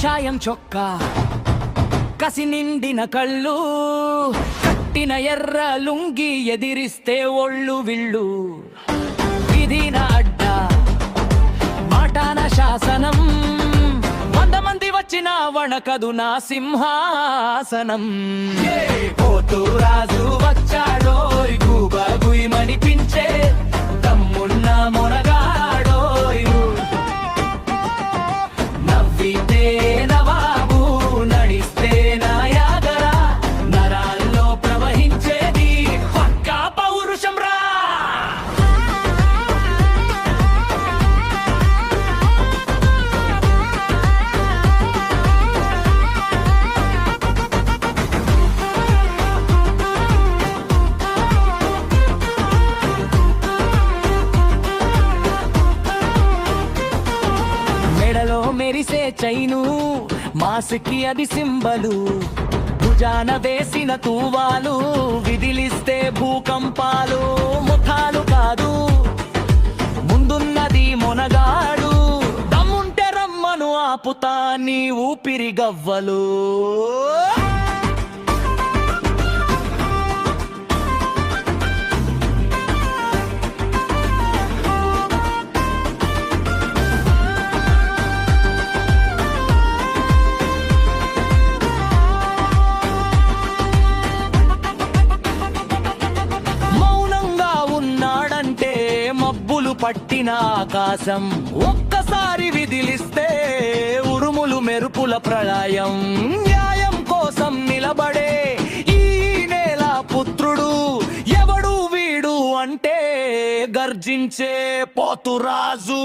కాషాయం చొక్కా కసి నిండిన కళ్ళు కట్టిన ఎర్ర లుంగి ఎదిరిస్తే ఒళ్ళు విళ్ళు విధిన అడ్డ మాటాన శాసనం 100 మంది వచ్చిన వణకదు నా సింహాసనం పోతూ రాజు వచ్చాడోయ్ గూబ గుయ్యమనిపించే దమ్మున్న మొనగాడోయ్ నవ్వితే నవాబు నడిస్తే నాయాగరా నరాల్లో ప్రవహించేది పక్కా పౌరుషం రా మెడలో మెరిసే చైను మాసుకి అది సింబలు భుజాన వేసిన తూవాలు విదిలిస్తే భూకంపాలు ముఠాలు కాదు ముందున్నది మొనగాడు దమ్ముంటే రమ్మను ఆపుతా నీ ఊపిరి గవ్వలు మబ్బులు పట్టిన ఆకాశం ఒక్కసారి విదిలిస్తే ఉరుములు మెరుపుల ప్రళయం న్యాయం కోసం నిలబడే ఈ నేల పుత్రుడు ఎవడు వీడు అంటే గర్జించే పోతురాజు